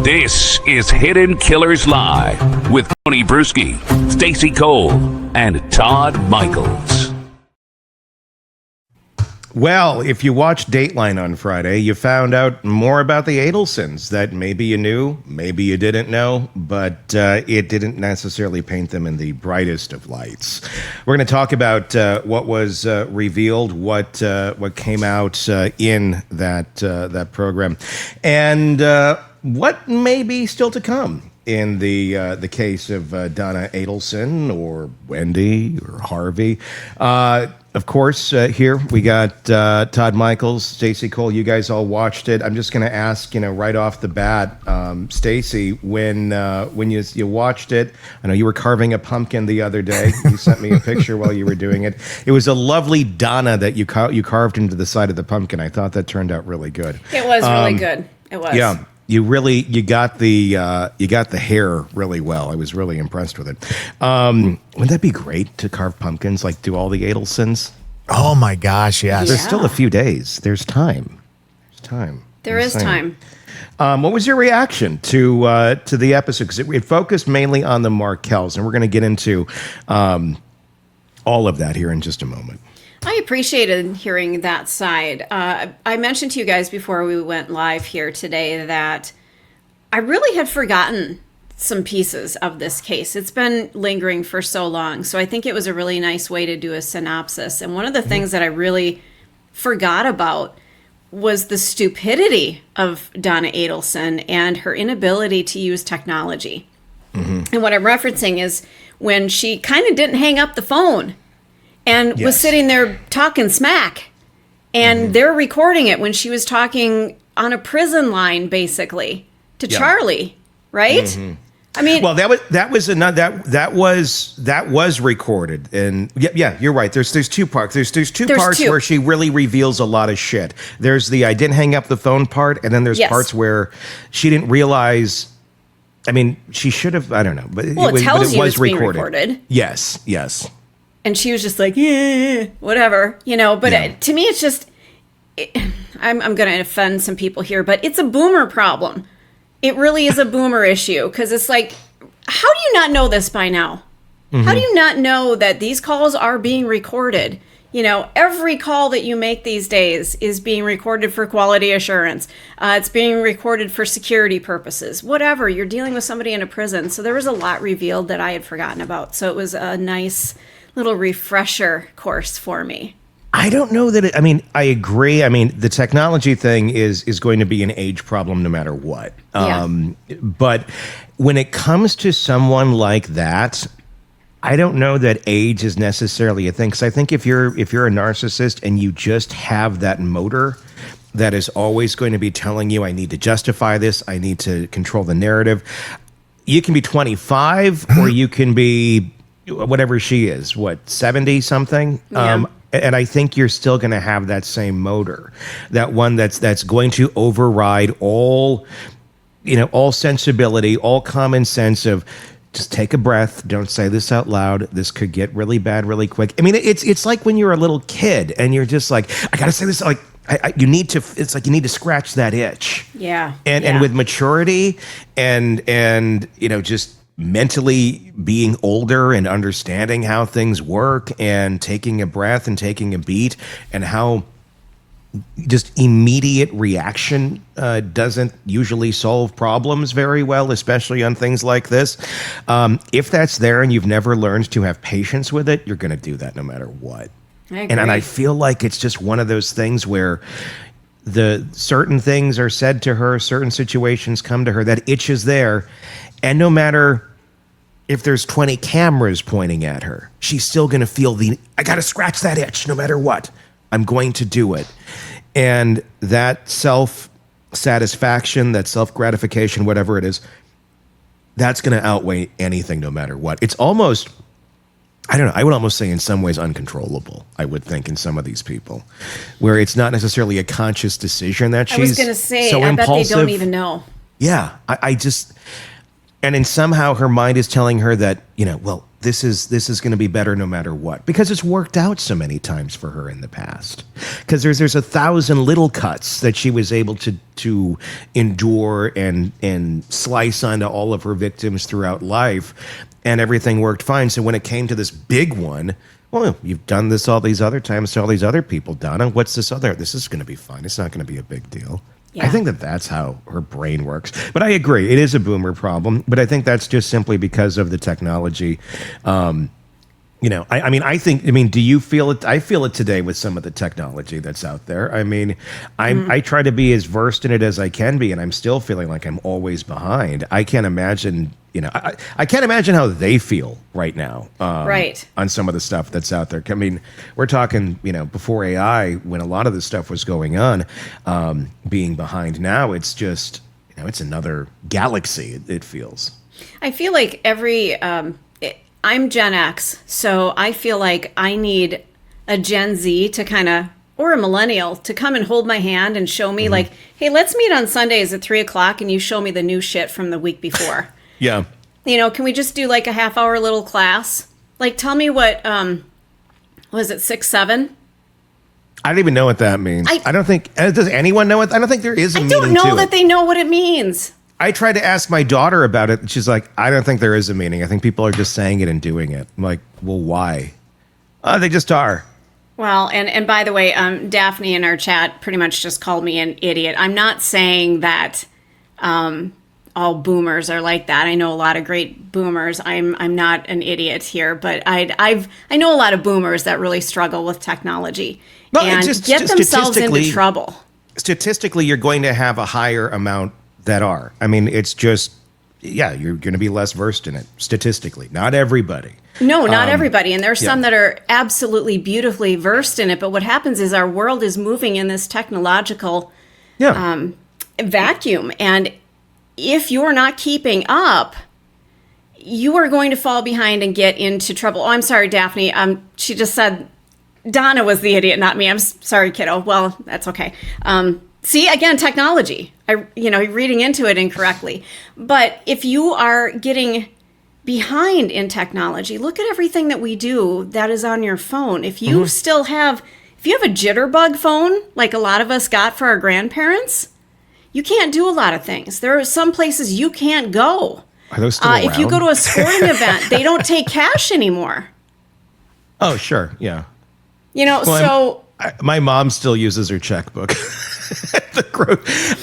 This is Hidden Killers Live with Tony Brueski, Stacy Cole, and Todd Michaels. Well, if you watched Dateline on Friday, you found out more about the Adelsons that maybe you knew, maybe you didn't know, but it didn't necessarily paint them in the brightest of lights. We're going to talk about what was revealed, what came out in that program, and what may be still to come in the case of Donna Adelson or Wendy or Harvey. Of course, here we got Todd Michaels, Stacy Cole. You guys all watched it. I'm just going to ask, right off the bat, Stacy, when you watched it, I know you were carving a pumpkin the other day. You sent me a picture while you were doing it. It was a lovely Donna that you carved into the side of the pumpkin. I thought that turned out really good. It was really good. It was. Yeah. You got the hair really well. I was really impressed with it. Wouldn't that be great to carve pumpkins, like do all the Adelsons? Oh my gosh, yes. There's still a few days. There's time. There is time. What was your reaction to the episode? Because it focused mainly on the Markels, and we're going to get into all of that here in just a moment. I appreciated hearing that side. I mentioned to you guys before we went live here today that I really had forgotten some pieces of this case. It's been lingering for so long. So I think it was a really nice way to do a synopsis. And one of the things that I really forgot about was the stupidity of Donna Adelson and her inability to use technology. Mm-hmm. And what I'm referencing is when she kind of didn't hang up the phone and was sitting there talking smack. And they're recording it when she was talking on a prison line, basically, to Charlie, right? Mm-hmm. I mean, well, that was recorded, and yeah, you're right. There's two parts. There's two parts where she really reveals a lot of shit. There's the I didn't hang up the phone part, and then there's parts where she didn't realize. I mean, she should have. I don't know, but well, it was it's recorded. Being recorded. Yes. And she was just like, yeah, whatever, But to me, it's just, I'm going to offend some people here, but it's a boomer problem. It really is a boomer issue because it's like, how do you not know this by now? Mm-hmm. How do you not know that these calls are being recorded? Every call that you make these days is being recorded for quality assurance. It's being recorded for security purposes. Whatever, you're dealing with somebody in a prison. So there was a lot revealed that I had forgotten about. So it was a nice little refresher course for me. I don't know that I agree. I mean, the technology thing is going to be an age problem no matter what. But when it comes to someone like that, I don't know that age is necessarily a thing. Because I think if you're a narcissist and you just have that motor that is always going to be telling you, I need to justify this, I need to control the narrative. You can be 25 or you can be whatever she is, 70 something? Yeah. And I think you're still going to have that same motor, that one that's going to override all sensibility, all common sense of just take a breath. Don't say this out loud. This could get really bad really quick. I mean, it's like when you're a little kid and you're just like, I got to say this, like, you need to scratch that itch. Yeah. And with maturity and just mentally being older and understanding how things work and taking a breath and taking a beat and how just immediate reaction doesn't usually solve problems very well, especially on things like this. If that's there and you've never learned to have patience with it, you're going to do that no matter what. I agree. And I feel like it's just one of those things where the certain things are said to her, certain situations come to her, that itch is there. And no matter if there's 20 cameras pointing at her, she's still going to feel I got to scratch that itch no matter what. I'm going to do it. And that self-satisfaction, that self-gratification, whatever it is, that's going to outweigh anything no matter what. It's almost, I don't know, I would almost say in some ways uncontrollable, I would think, in some of these people, where it's not necessarily a conscious decision that she's so impulsive. I was going to say, I bet they don't even know. Yeah, I just, and then somehow her mind is telling her that, well, this is going to be better no matter what, because it's worked out so many times for her in the past. Because there's 1,000 little cuts that she was able to endure and slice onto all of her victims throughout life, and everything worked fine. So when it came to this big one, well, you've done this all these other times to all these other people, Donna. What's this other? This is going to be fine. It's not going to be a big deal. Yeah. I think that's how her brain works. But I agree, it is a boomer problem. But I think that's just simply because of the technology. Do you feel it? I feel it today with some of the technology that's out there. I mean, I try to be as versed in it as I can be, and I'm still feeling like I'm always behind. I can't imagine, I can't imagine how they feel right now, right, on some of the stuff that's out there. I mean, we're talking, before AI, when a lot of this stuff was going on, being behind. Now it's just, it's another galaxy. It feels. I feel like I'm Gen X, so I feel like I need a Gen Z to or a millennial to come and hold my hand and show me like, hey, let's meet on Sundays at 3:00 and you show me the new shit from the week before. Yeah. Can we just do like a half-hour little class? Like, tell me what, was it 6-7? I don't even know what that means. I don't think, does anyone know it? I don't think there is a meaning to it. I don't know that they know what it means. I tried to ask my daughter about it, and she's like, I don't think there is a meaning. I think people are just saying it and doing it. I'm like, well, why? They just are. Well, and by the way, Daphne in our chat pretty much just called me an idiot. I'm not saying that all boomers are like that. I know a lot of great boomers. I'm not an idiot here, but I know a lot of boomers that really struggle with technology and get themselves into trouble. Statistically, you're going to have a higher amount that are. I mean, it's just, you're going to be less versed in it, statistically. Not everybody. No, not everybody. And there's some that are absolutely beautifully versed in it. But what happens is our world is moving in this technological vacuum. And if you're not keeping up, you are going to fall behind and get into trouble. Oh, I'm sorry, Daphne. She just said Donna was the idiot, not me. I'm sorry, kiddo. Well, that's okay. See, again, technology. You're reading into it incorrectly. But if you are getting behind in technology, look at everything that we do that is on your phone. If you if you have a jitterbug phone, like a lot of us got for our grandparents, you can't do a lot of things. There are some places you can't go. Are those still around? If you go to a sporting event, they don't take cash anymore. Oh, sure. Yeah. My mom still uses her checkbook.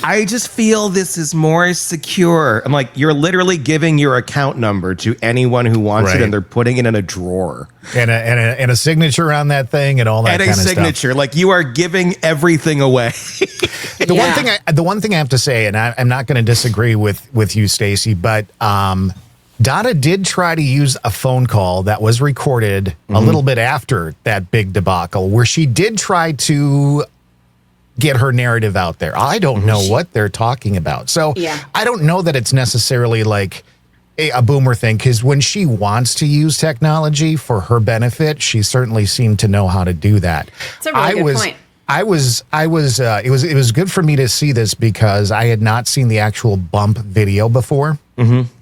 I just feel this is more secure. I'm like, you're literally giving your account number to anyone who wants it, and they're putting it in a drawer. And a signature on that thing and all that kind of stuff. And a signature. Like, you are giving everything away. The one thing I have to say, and I'm not going to disagree with you, Stacy, but Donna did try to use a phone call that was recorded a little bit after that big debacle, where she did try to get her narrative out there. I don't know what they're talking about. So I don't know that it's necessarily like a boomer thing, because when she wants to use technology for her benefit, she certainly seemed to know how to do that. That's a really good point. It was good for me to see this because I had not seen the actual bump video before.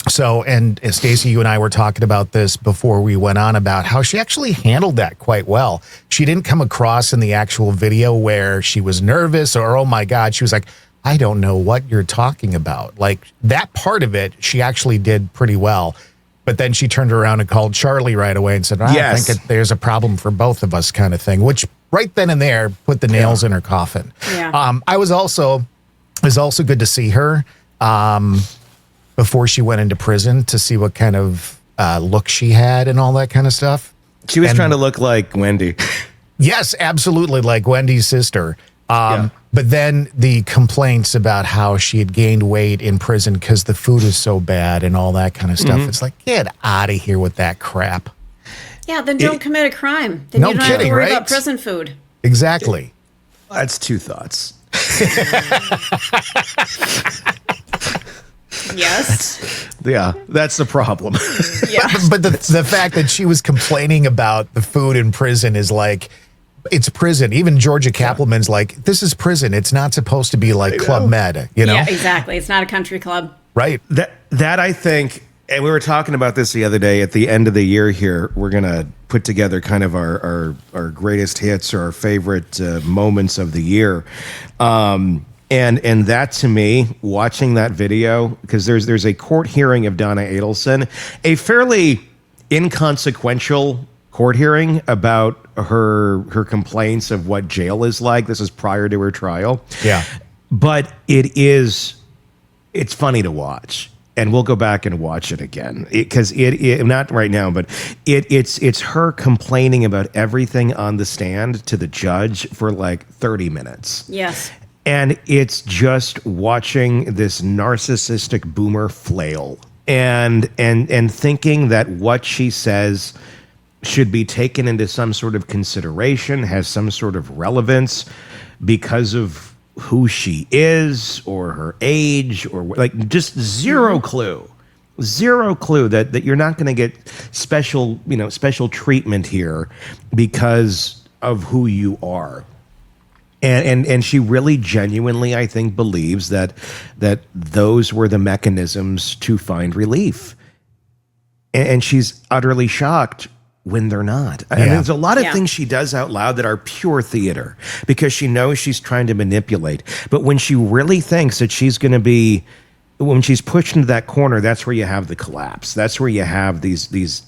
So, and Stacy, you and I were talking about this before we went on about how she actually handled that quite well. She didn't come across in the actual video where she was nervous or, oh my God, she was like, I don't know what you're talking about. Like, that part of it, she actually did pretty well. But then she turned around and called Charlie right away and said, I think there's a problem for both of us, kind of thing, which right then and there put the nails in her coffin. Yeah. It was also good to see her before she went into prison, to see what kind of look she had and all that kind of stuff. She was trying to look like Wendy. Yes, absolutely, like Wendy's sister. But then the complaints about how she had gained weight in prison because the food is so bad and all that kind of stuff. It's like, get out of here with that crap. Yeah, then don't commit a crime. Then you don't have to worry about prison food. Exactly. That's two thoughts. Yes. That's the problem. But the fact that she was complaining about the food in prison is like, it's prison. Even Georgia Kaplan's like, this is prison. It's not supposed to be like Club Med, you know? Yeah, exactly. It's not a country club. Right. That I think And we were talking about this the other day. At the end of the year here, we're going to put together kind of our greatest hits or our favorite moments of the year. And that, to me, watching that video, because there's a court hearing of Donna Adelson, a fairly inconsequential court hearing about her complaints of what jail is like. This is prior to her trial. Yeah. But it's funny to watch. And we'll go back and watch it again because it not right now, but it's her complaining about everything on the stand to the judge for like 30 minutes. Yes. And it's just watching this narcissistic boomer flail and thinking that what she says should be taken into some sort of consideration, has some sort of relevance because of who she is or her age or like just zero clue that you're not going to get special treatment here because of who you are. And she really genuinely, I think, believes that those were the mechanisms to find relief. And she's utterly shocked when they're not. I mean, there's a lot of things she does out loud that are pure theater because she knows she's trying to manipulate. But when she really thinks that she's going to be, when she's pushed into that corner, that's where you have the collapse. That's where you have these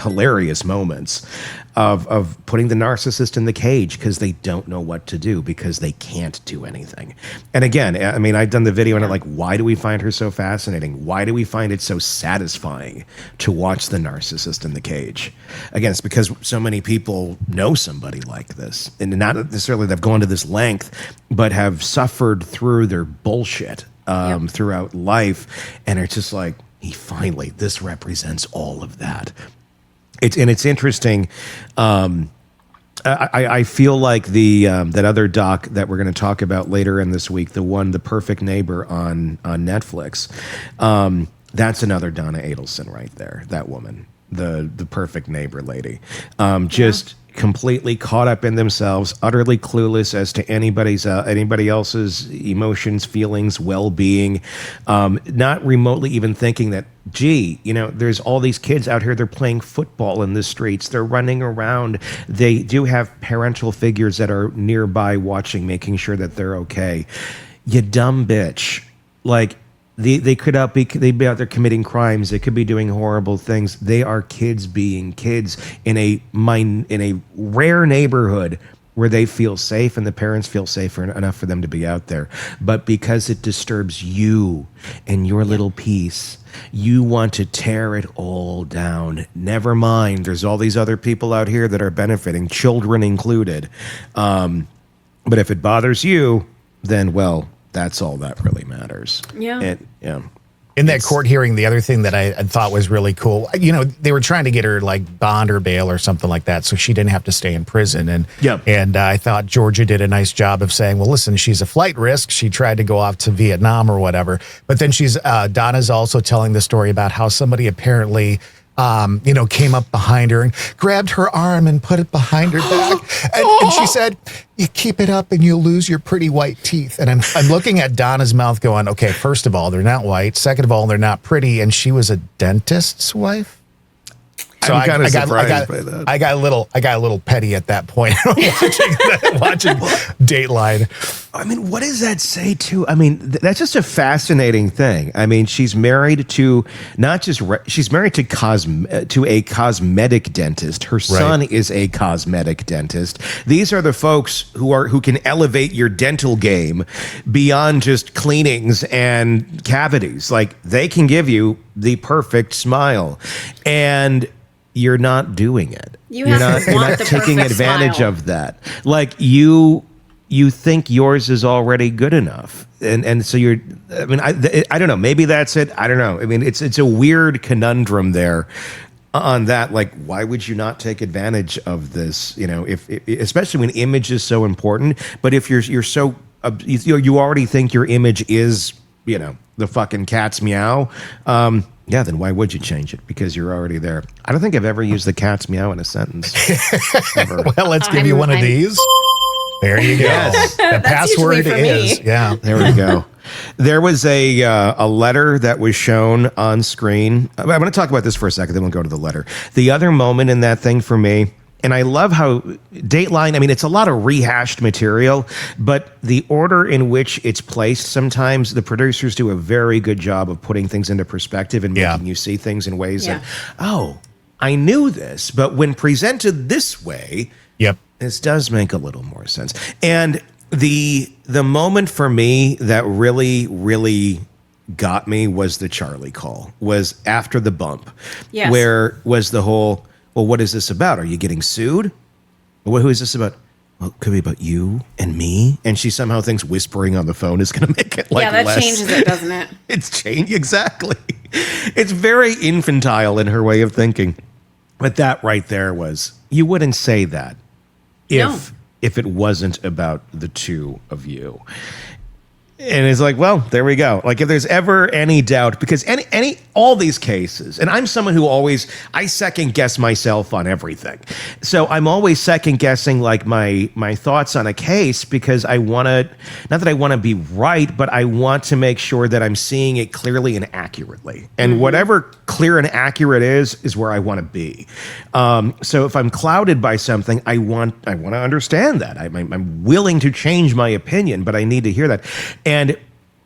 hilarious moments of putting the narcissist in the cage because they don't know what to do because they can't do anything. And again, I mean, I've done the video and I'm like, why do we find her so fascinating? Why do we find it so satisfying to watch the narcissist in the cage? Again, it's because so many people know somebody like this, and not necessarily they've gone to this length, but have suffered through their bullshit throughout life. And it's just like, this represents all of that. It's interesting. I feel like that other doc that we're going to talk about later in this week, The Perfect Neighbor on Netflix, that's another Donna Adelson right there. That woman, the perfect neighbor lady, just completely caught up in themselves, utterly clueless as to anybody else's emotions, feelings, well-being, not remotely even thinking that, gee, there's all these kids out here, they're playing football in the streets, they're running around, they do have parental figures that are nearby watching, making sure that they're okay. You dumb bitch. Like, They could they'd be out there committing crimes. They could be doing horrible things. They are kids being kids in a rare neighborhood where they feel safe and the parents feel safe enough for them to be out there. But because it disturbs you and your little piece, you want to tear it all down. Never mind, there's all these other people out here that are benefiting, children included. But if it bothers you, then, well, that's all that really matters. Yeah. In that court hearing, the other thing that I thought was really cool, they were trying to get her like bond or bail or something like that, so she didn't have to stay in prison. And I thought Georgia did a nice job of saying, well, listen, she's a flight risk. She tried to go off to Vietnam or whatever. But then Donna's also telling the story about how somebody apparently came up behind her and grabbed her arm and put it behind her back. And she said, you keep it up and you'll lose your pretty white teeth. And I'm looking at Donna's mouth going, okay, first of all, they're not white. Second of all, they're not pretty. And she was a dentist's wife. So I'm kind of surprised by that. I got a little petty at that point watching Dateline. I mean, what does that say too? I mean, that's just a fascinating thing. I mean, she's married to she's married to a cosmetic dentist. Her son is a cosmetic dentist. These are the folks who can elevate your dental game beyond just cleanings and cavities. Like, they can give you the perfect smile, and you're not doing it. You're not taking advantage of that. Like, you think yours is already good enough, and so you're. I mean, I don't know. Maybe that's it. I don't know. I mean, it's a weird conundrum there on that. Like, why would you not take advantage of this? If especially when image is so important. But if you're so you already think your image is the fucking cat's meow. Yeah, then why would you change it? Because you're already there. I don't think I've ever used the cat's meow in a sentence. Ever. Well, let's give you one of these. There you go. Yes. The password is, me. yeah. There we go. There was a letter that was shown on screen. I'm going to talk about this for a second, then we'll go to the letter. The other moment in that thing for me, and I love how Dateline, I mean, it's a lot of rehashed material, but the order in which it's placed, sometimes the producers do a very good job of putting things into perspective and making you see things in ways that, oh, I knew this, but when presented this way, this does make a little more sense. And the moment for me that really, really got me was the Charlie call, was after the bump, where was the whole, well, what is this about? Are you getting sued? Well, who is this about? Well, it could be about you and me. And she somehow thinks whispering on the phone is going to make it like that changes it, doesn't it? It's changed, exactly. It's very infantile in her way of thinking. But that right there was, you wouldn't say that if it wasn't about the two of you. And it's like, well, there we go. Like, if there's ever any doubt, because all these cases, and I'm someone who I second guess myself on everything. So I'm always second guessing like my thoughts on a case, because I want to, not that I want to be right, but I want to make sure that I'm seeing it clearly and accurately. And whatever clear and accurate is where I want to be. So if I'm clouded by something, I want to understand that. I'm willing to change my opinion, but I need to hear that. And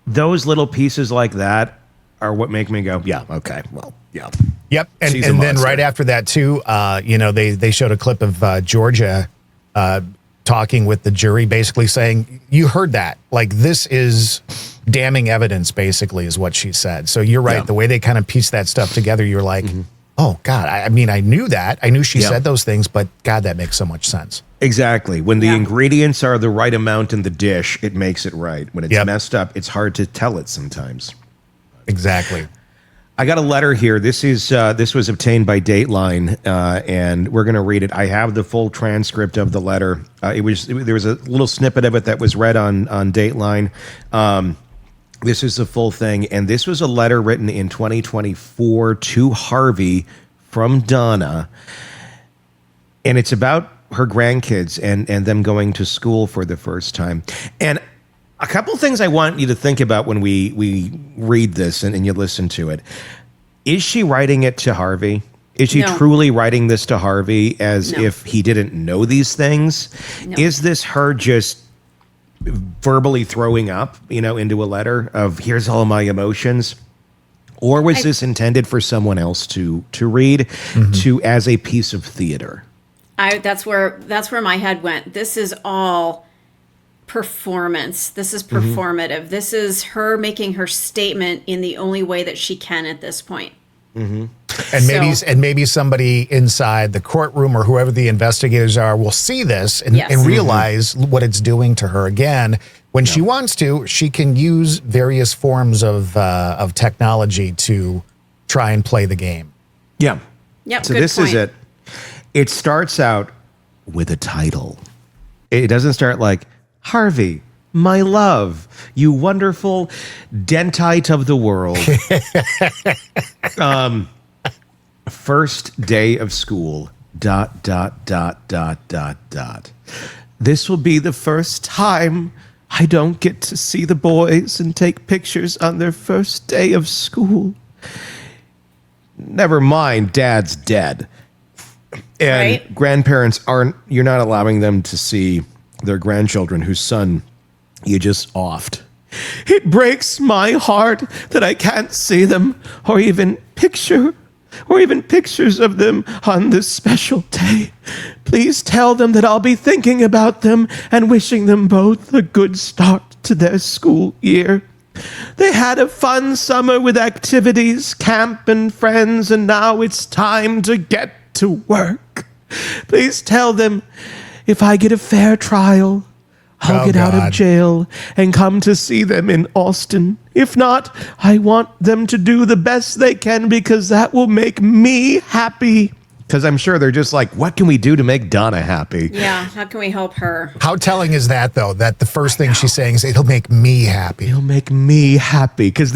those little pieces like that are what make me go, yeah, okay, well, yeah. Yep. And then right after that, too, they showed a clip of Georgia talking with the jury, basically saying, you heard that. Like, this is damning evidence, basically, is what she said. So you're right. The way they kind of piece that stuff together, you're like, oh, God, I mean, I knew that. I knew she said those things, but God, that makes so much sense. Exactly. When the ingredients are the right amount in the dish, it makes it right. When it's messed up, it's hard to tell it sometimes. Exactly. I got a letter here. This was obtained by Dateline, and we're going to read it. I have the full transcript of the letter. There was a little snippet of it that was read on Dateline. This is the full thing, and this was a letter written in 2024 to Harvey from Donna, and it's about her grandkids and them going to school for the first time. And a couple things I want you to think about when we read this and you listen to it. Is she writing it to Harvey? Is she truly writing this to Harvey as if he didn't know these things? No. Is this her just verbally throwing up, into a letter of, here's all my emotions? Or was this intended for someone else to read, as a piece of theater? That's where my head went. This is all performance. This is performative. This is her making her statement in the only way that she can at this point. And maybe somebody inside the courtroom or whoever the investigators are will see this and realize what it's doing to her. Again, when she wants to, she can use various forms of technology to try and play the game. Yeah. Yep. So this is it. It starts out with a title. It doesn't start like, Harvey, my love, you wonderful dentite of the world. First day of school, ... This will be the first time I don't get to see the boys and take pictures on their first day of school. Never mind, Dad's dead. And grandparents you're not allowing them to see their grandchildren whose son you just offed. It breaks my heart that I can't see them or even pictures of them on this special day. Please tell them that I'll be thinking about them and wishing them both a good start to their school year. They had a fun summer with activities, camp, and friends, and now it's time to get to work. Please tell them if I get a fair trial, I'll get out of jail and come to see them in Austin. If not, I want them to do the best they can because that will make me happy. Because I'm sure they're just like, what can we do to make Donna happy? Yeah, how can we help her? How telling is that, though, that the first thing she's saying is, it'll make me happy. It'll make me happy. Because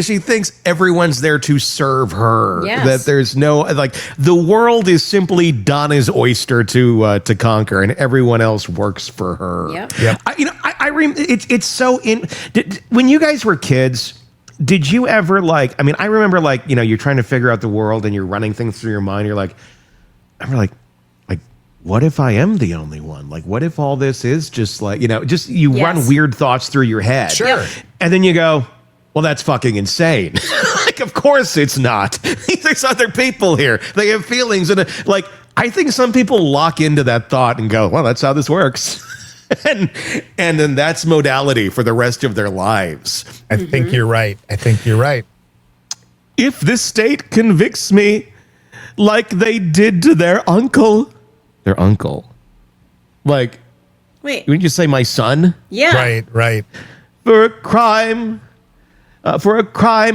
she thinks everyone's there to serve her. Yes. That there's no, like, the world is simply Donna's oyster to conquer, and everyone else works for her. Yep. It's so when you guys were kids, did you ever I remember you're trying to figure out the world and you're running things through your mind. You're like, what if I am the only one? Like, what if all this is just Yes. run weird thoughts through your head. Sure. Yep. And then you go, well, that's fucking insane. Of course it's not. There's other people here. They have feelings. And I think some people lock into that thought and go, well, that's how this works. and then that's modality for the rest of their lives. I think you're right. If this state convicts me like they did to their uncle. Their uncle? Like, Wait. wouldn't you say my son? Yeah. Right. For a crime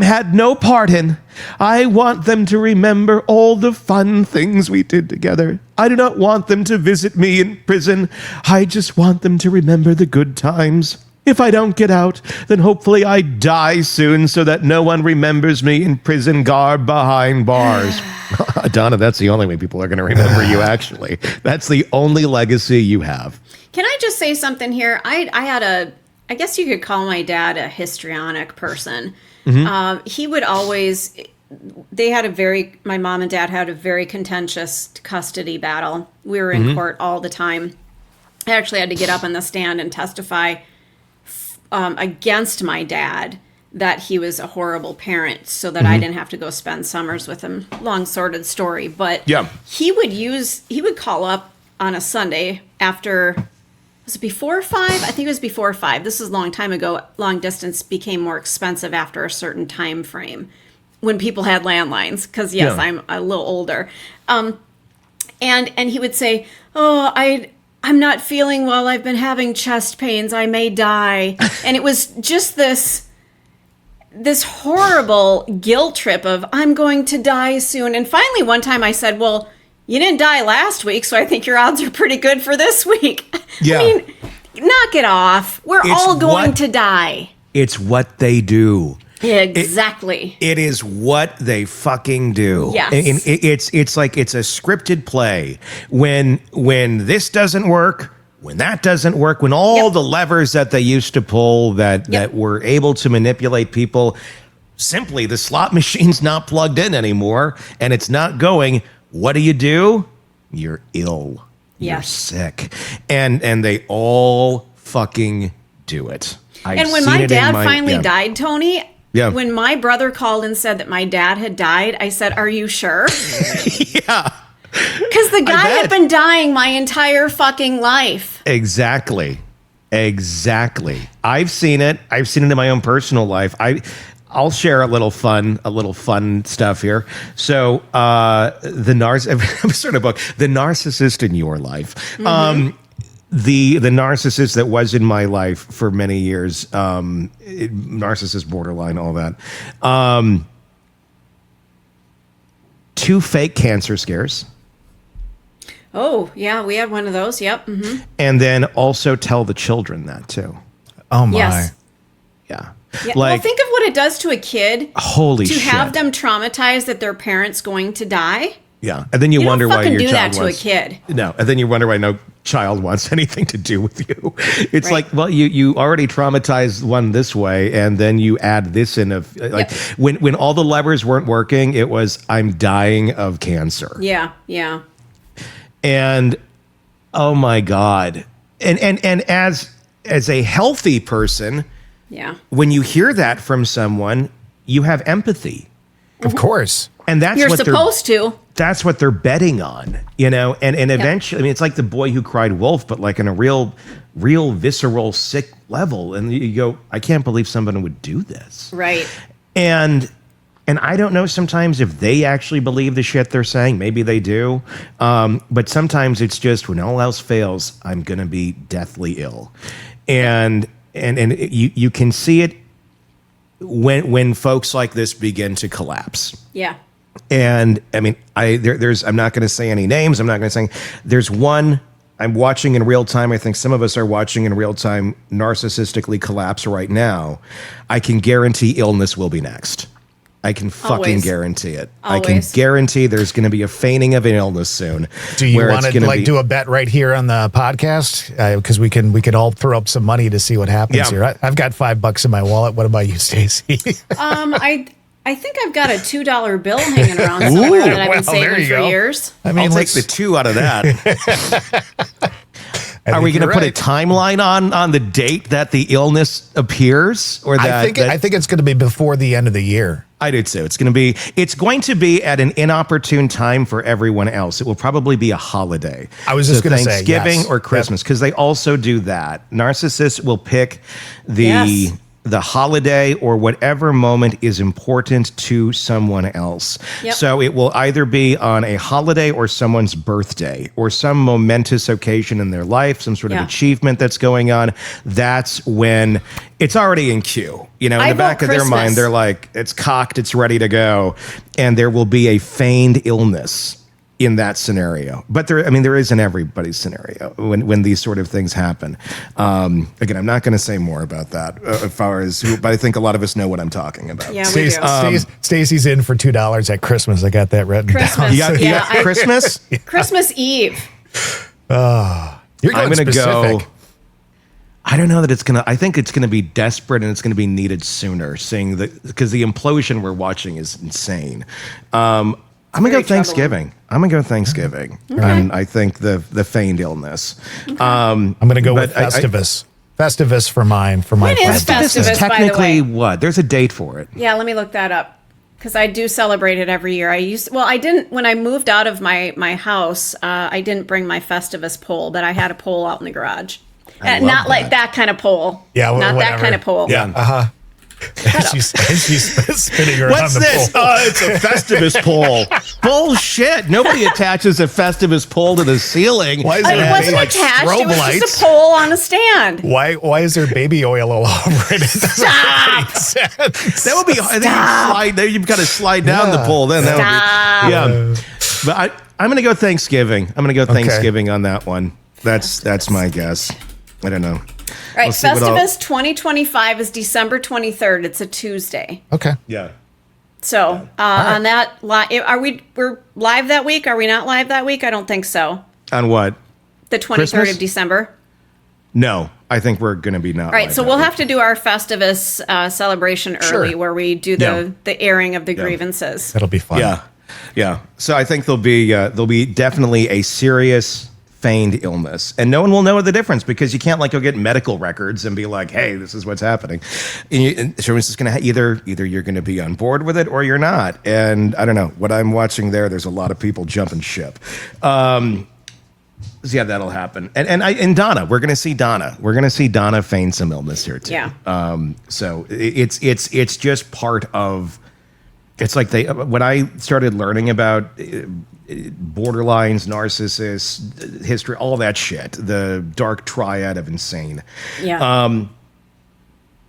had no part in. I want them to remember all the fun things we did together. I do not want them to visit me in prison. I just want them to remember the good times. If I don't get out, then hopefully I die soon so that no one remembers me in prison garb behind bars. Donna, that's the only way people are going to remember you, actually. That's the only legacy you have. Can I just say something here? I guess you could call my dad a histrionic person. He would always, my mom and dad had a very contentious custody battle. We were in court all the time. I actually had to get up on the stand and testify against my dad that he was a horrible parent so that I didn't have to go spend summers with him. Long sordid story. But he would call up on a Sunday after, was it before 5? I think it was before 5. This is a long time ago. Long distance became more expensive after a certain time frame when people had landlines. Because I'm a little older. And he would say, oh, I'm not feeling well. I've been having chest pains. I may die. And it was just this horrible guilt trip of, I'm going to die soon. And finally, one time I said, well, you didn't die last week, so I think your odds are pretty good for this week. Yeah. I mean, knock it off. We're all going to die. It's what they do. Exactly. It is what they fucking do. Yes. And it's like it's a scripted play. When this doesn't work, when that doesn't work, when all the levers that they used to pull that were able to manipulate people, simply the slot machine's not plugged in anymore and it's not going, what do? You're ill. Yes. You're sick. And they all fucking do it. And when my dad finally died, Tony, when my brother called and said that my dad had died, I said, are you sure? Yeah. Because the guy had been dying my entire fucking life. Exactly. I've seen it. I've seen it in my own personal life. I'll share a little fun stuff here. So, I've started a book, The Narcissist in Your Life. The narcissist that was in my life for many years, narcissist, borderline, all that. 2 fake cancer scares. Oh, yeah, we had one of those. Yep. And then also tell the children that too. Oh my. Yes. Yeah. Well, think of what it does to a kid. Holy shit. To have them traumatized that their parent's going to die. Yeah. And then you wonder why your child do that to a kid. No. And then you wonder why no child wants anything to do with you. It's like, well, you already traumatized one this way, and then you add this in when all the levers weren't working, it was, I'm dying of cancer. Yeah. And oh my God. And as a healthy person, when you hear that from someone, you have empathy. Of course. And that's you're what supposed to. That's what they're betting on, and eventually, I mean, it's like the boy who cried wolf, but like in a real visceral, sick level. And you go, I can't believe somebody would do this. Right. And I don't know sometimes if they actually believe the shit they're saying. Maybe they do. But sometimes it's just, when all else fails, I'm going to be deathly ill. And you can see it when folks like this begin to collapse. Yeah. And I mean, there's I'm not going to say any names. I'm not going to say. There's one I'm watching in real time. I think some of us are watching in real time. Narcissistically collapse right now. I can guarantee illness will be next. I can fucking Always. guarantee it. Always. I can guarantee there's going to be a feigning of an illness soon. Do you where want it's to gonna be- do a bet right here on the podcast? Because we could all throw up some money to see what happens Yeah. here. I've got $5 in my wallet. What about you, Stacy? I think I've got a $2 bill hanging around somewhere that I've well, been saving there you for go. years. I I'll take the 2 out of that. Are we going to put a timeline on the date that the illness appears, or that I think it's going to be before the end of the year. I did too. It's going to be at an inopportune time for everyone else. It will probably be a holiday. I was just So gonna say, Thanksgiving yes. or Christmas, because they also do that. Narcissists will pick Yes. the holiday or whatever moment is important to someone else. Yep. So it will either be on a holiday or someone's birthday or some momentous occasion in their life, some sort of Yeah. achievement that's going on. That's when it's already in queue. You know, in I the back vote of their mind, Christmas. they're like, it's cocked, it's ready to go. And there will be a feigned illness in that scenario. But there is in everybody's scenario when these sort of things happen. Again, I'm not going to say more about that as far as who, but I think a lot of us know what I'm talking about. Yeah, we do. Stacy's in for $2 at Christmas. I got that written Christmas. down. You got, Yeah, I- Christmas? Christmas Eve. You're going I'm going to specific. go. I don't know that it's going to, I think it's going to be desperate and it's going to be needed sooner, seeing because the implosion we're watching is insane. I'm going to very go Thanksgiving. I'm going to go Thanksgiving. And I think the feigned illness. I'm going to go with But Festivus. Festivus for mine. For my When is Festivus. This is Festivus, by the technically way? what? There's a date for it. Yeah, let me look that up because I do celebrate it every year. I didn't when I moved out of my house. I didn't bring my Festivus pole, but I had a pole out in the garage. love Not like that. that kind of pole. Yeah, not that whatever. kind of pole. Yeah. She's spinning around What's the this? pole. Oh, it's a Festivus pole. Bullshit. Nobody attaches a Festivus pole to the ceiling. Why is It it wasn't like attached. It strobe was lights? just a pole on a stand. Why is there baby oil all over it? It doesn't Stop. make sense. That would be. I think you've got to slide down the Yeah. pole. Then Stop. that would be. Yeah, but I'm going to go Thanksgiving. I'm going to go Thanksgiving on that one. That's my guess. I don't know. All right, We'll see what all- Festivus 2025 is December 23rd. It's a Tuesday. Okay. Yeah. So on that, we're live that week? Are we not live that week? I don't think so. On what? The 23rd Christmas? of December. No, I think we're going to be not. All right, live so that we'll week. have to do our Festivus celebration early, Sure. where we do the airing of the grievances. That'll be fun. Yeah. So I think there'll be definitely a serious feigned illness, and no one will know the difference because you can't go get medical records and be like, "Hey, this is what's happening." And so it's just going to either you're going to be on board with it or you're not. And I don't know what I'm watching there. There's a lot of people jumping ship. So yeah, that'll happen. And Donna, we're going to see Donna. We're going to see Donna feign some illness here too. Yeah. So it's just part of. It's like when I started learning about borderlines, narcissists, history, all that shit, the dark triad of insane. Yeah.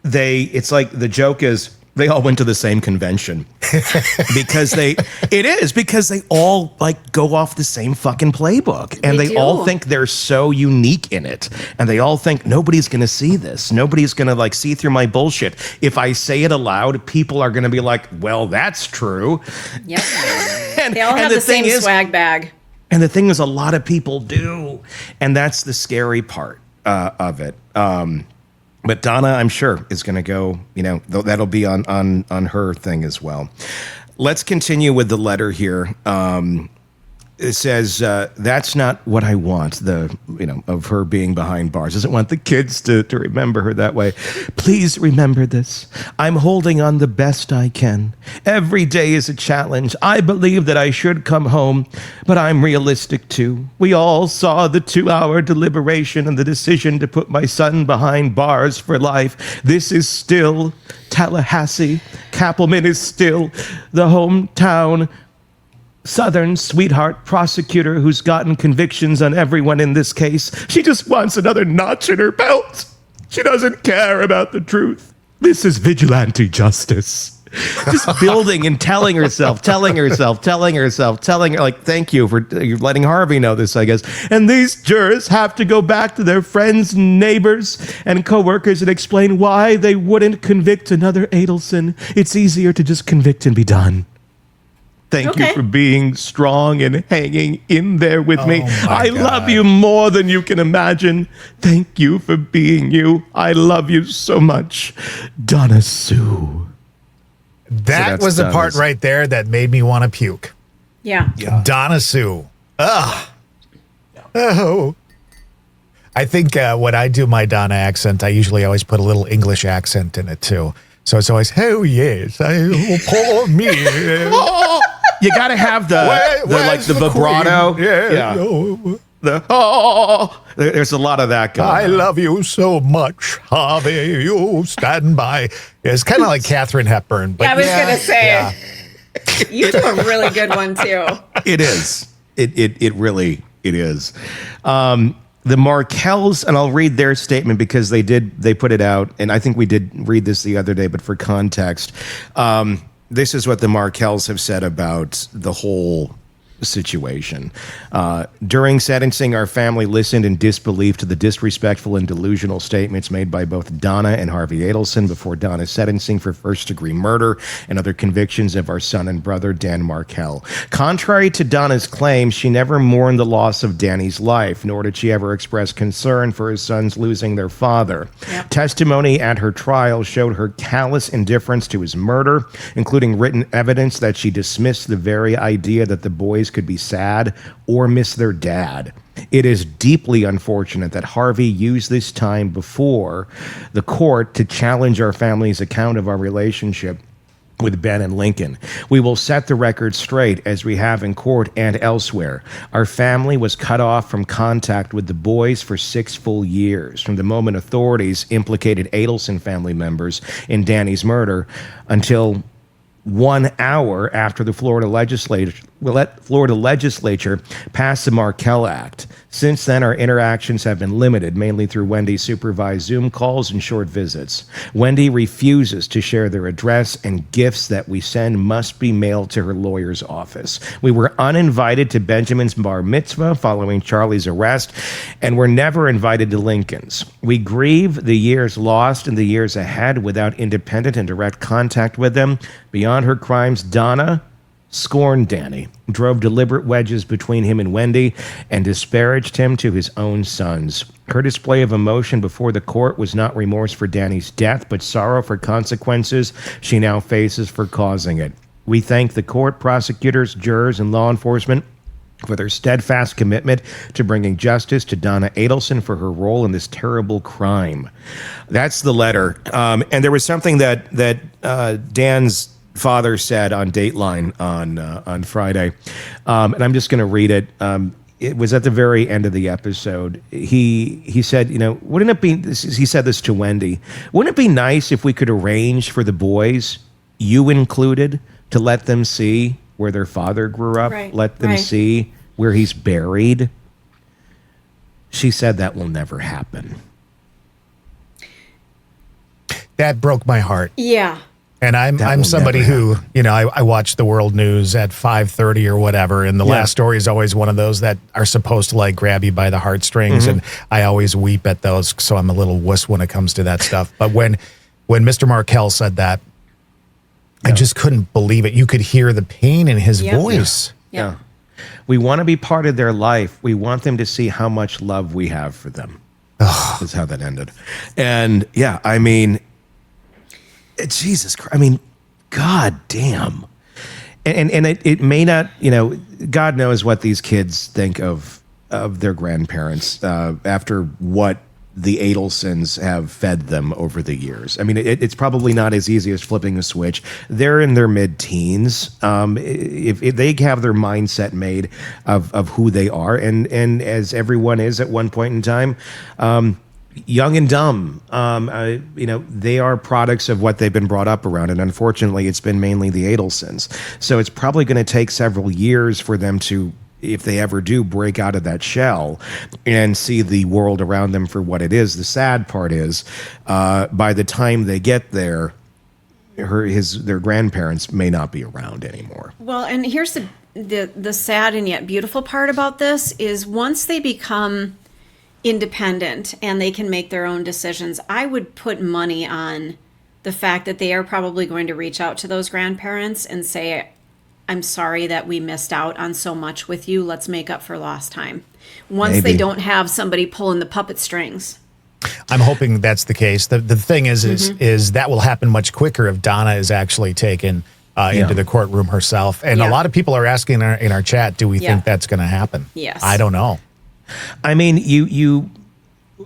It's like the joke is they all went to the same convention because they all go off the same fucking playbook and They they all do. think they're so unique in it and they all think nobody's going to see this. Nobody's going to see through my bullshit. If I say it aloud, people are going to be like, well, that's true. Yep. And, They all have and the same thing is, swag bag. and the thing is, a lot of people do, and that's the scary part of it. But Donna, I'm sure, is going to go. That'll be on her thing as well. Let's continue with the letter here. It says that's not what I want. Of her being behind bars. Doesn't want the kids to remember her that way. Please remember this. I'm holding on the best I can. Every day is a challenge. I believe that I should come home, but I'm realistic too. We all saw the 2-hour deliberation and the decision to put my son behind bars for life. This is still Tallahassee. Kappelman is still the hometown Southern sweetheart prosecutor who's gotten convictions on everyone in this case. She just wants another notch in her belt. She doesn't care about the truth. This is vigilante justice. just building and telling her, like, thank you for letting Harvey know this, I guess. And these jurors have to go back to their friends, neighbors, and coworkers and explain why they wouldn't convict another Adelson. It's easier to just convict and be done. Thank you for being strong and hanging in there with me. I love you more than you can imagine. Thank you for being you. I love you so much. Donna Sue. That was the part right there that made me want to puke. Yeah. Donna Sue. Ugh. Oh. I think when I do my Donna accent, I usually always put a little English accent in it too. So it's always, oh yes, poor me. You got to have the vibrato. There's a lot of that going on. I love you so much, Harvey. You stand by. It's kind of like Katharine Hepburn. But I was going to say, you do a really good one too. It is. It really is. The Markels, and I'll read their statement because they put it out, and I think we did read this the other day, but for context, this is what the Markels have said about the whole situation. During sentencing, our family listened in disbelief to the disrespectful and delusional statements made by both Donna and Harvey Adelson before Donna's sentencing for first-degree murder and other convictions of our son and brother, Dan Markel. Contrary to Donna's claims, she never mourned the loss of Danny's life, nor did she ever express concern for his sons losing their father. Yep. Testimony at her trial showed her callous indifference to his murder, including written evidence that she dismissed the very idea that the boys could be sad or miss their dad. It is deeply unfortunate that Harvey used this time before the court to challenge our family's account of our relationship with Ben and Lincoln. We will set the record straight as we have in court and elsewhere. Our family was cut off from contact with the boys for 6 full years, from the moment authorities implicated Adelson family members in Danny's murder until 1 hour after the Florida legislature passed the Markel Act. Since then, our interactions have been limited, mainly through Wendy's supervised Zoom calls and short visits. Wendy refuses to share their address, and gifts that we send must be mailed to her lawyer's office. We were uninvited to Benjamin's bar mitzvah following Charlie's arrest, and were never invited to Lincoln's. We grieve the years lost and the years ahead without independent and direct contact with them. Beyond her crimes, Donna scorned Danny, drove deliberate wedges between him and Wendy, and disparaged him to his own sons. Her display of emotion before the court was not remorse for Danny's death, but sorrow for consequences she now faces for causing it. We thank the court, prosecutors, jurors, and law enforcement for their steadfast commitment to bringing justice to Donna Adelson for her role in this terrible crime. That's the letter. And there was something that Dan's father said on Dateline on Friday, and I'm just going to read it. It was at the very end of the episode. He said, wouldn't it be? He said this to Wendy. Wouldn't it be nice if we could arrange for the boys, you included, to let them see where their father grew up, let them see where he's buried? She said that will never happen. That broke my heart. Yeah. And I'm somebody who, I watch the world news at 5:30 or whatever, and the last story is always one of those that are supposed to like grab you by the heartstrings, and I always weep at those, so I'm a little wuss when it comes to that stuff. But when Mr. Markel said that, I just couldn't believe it. You could hear the pain in his voice. Yeah. We want to be part of their life. We want them to see how much love we have for them. That's how that ended. And I mean, Jesus Christ. I mean, God damn. And it may not, God knows what these kids think of their grandparents after what the Adelsons have fed them over the years. I mean, it's probably not as easy as flipping a switch. They're in their mid-teens. If they have their mindset made of who they are, and as everyone is at one point in time, young and dumb, they are products of what they've been brought up around. And unfortunately, it's been mainly the Adelsons. So it's probably going to take several years for them to, if they ever do, break out of that shell and see the world around them for what it is. The sad part is, by the time they get there, their grandparents may not be around anymore. Well, and here's the sad and yet beautiful part about this is once they become independent and they can make their own decisions, I would put money on the fact that they are probably going to reach out to those grandparents and say, I'm sorry that we missed out on so much with you. Let's make up for lost time. Once Maybe. they don't have somebody pulling the puppet strings. I'm hoping that's the case. The thing is that will happen much quicker if Donna is actually taken into the courtroom herself. And a lot of people are asking in our chat, do we think that's going to happen? Yes. I don't know. I mean,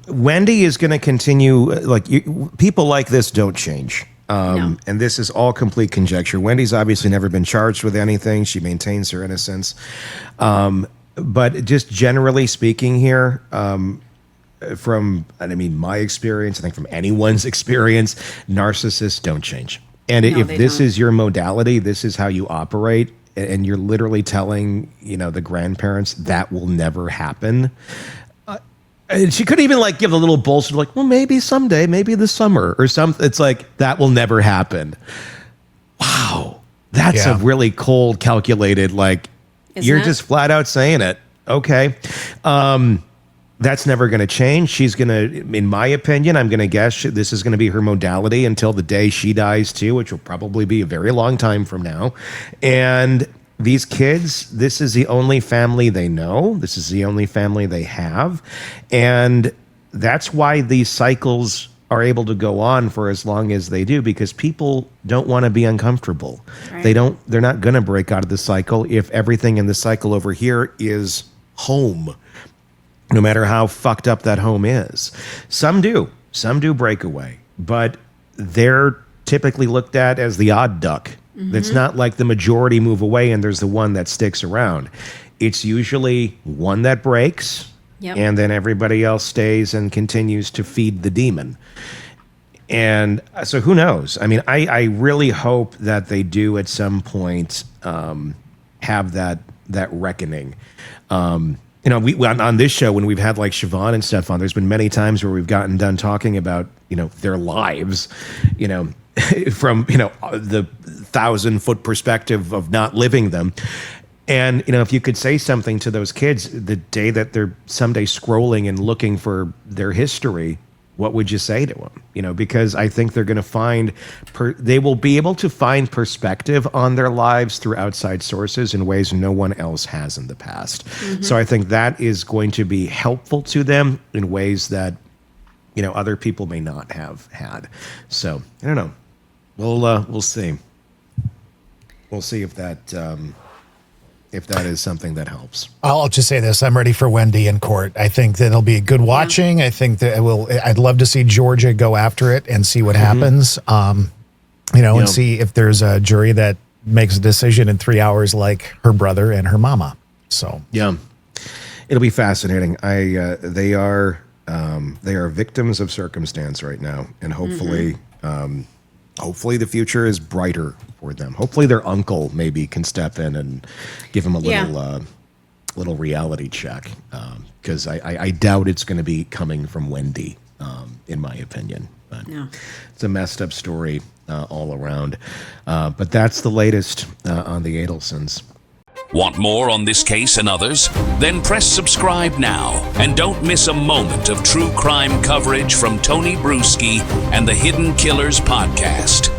Wendy is going to continue. People like this don't change. No. And this is all complete conjecture. Wendy's obviously never been charged with anything. She maintains her innocence. But just generally speaking here, from my experience, I think from anyone's experience, narcissists don't change. And if this is your modality, this is how you operate, and you're literally telling, the grandparents that will never happen. And she could even give a little bullshit, well, maybe someday, maybe this summer or something. It's that will never happen. Wow. That's a really cold, calculated, you're just flat out saying it. Okay. That's never going to change. She's going to, in my opinion, I'm going to guess this is going to be her modality until the day she dies too, which will probably be a very long time from now. And these kids, this is the only family they know. This is the only family they have. And that's why these cycles are able to go on for as long as they do, because people don't want to be uncomfortable. Right. They're not going to break out of the cycle if everything in the cycle over here is home. No matter how fucked up that home is. Some do break away, but they're typically looked at as the odd duck. Mm-hmm. It's not like the majority move away and there's the one that sticks around. It's usually one that breaks, and then everybody else stays and continues to feed the demon. And so who knows? I mean, I really hope that they do at some point have that reckoning. We on this show, when we've had Siobhan and stuff on, there's been many times where we've gotten done talking about, their lives, from, the 1,000-foot perspective of not living them. And, if you could say something to those kids the day that they're someday scrolling and looking for their history, what would you say to them? Because I think they're going to they will be able to find perspective on their lives through outside sources in ways no one else has in the past. Mm-hmm. So I think that is going to be helpful to them in ways that, other people may not have had. So I don't know. We'll see. We'll see if that is something that helps. I'll just say this. I'm ready for Wendy in court. I think that it'll be good watching. I think that I'd love to see Georgia go after it and see what happens. And see if there's a jury that makes a decision in 3 hours like her brother and her mama. So, yeah, it'll be fascinating. They are victims of circumstance right now. And hopefully, hopefully the future is brighter for them. Hopefully their uncle maybe can step in and give them a little reality check. Because I doubt it's going to be coming from Wendy, in my opinion. But it's a messed up story all around. But that's the latest on the Adelsons. Want more on this case and others? Then press subscribe now and don't miss a moment of true crime coverage from Tony Brueski and the Hidden Killers podcast.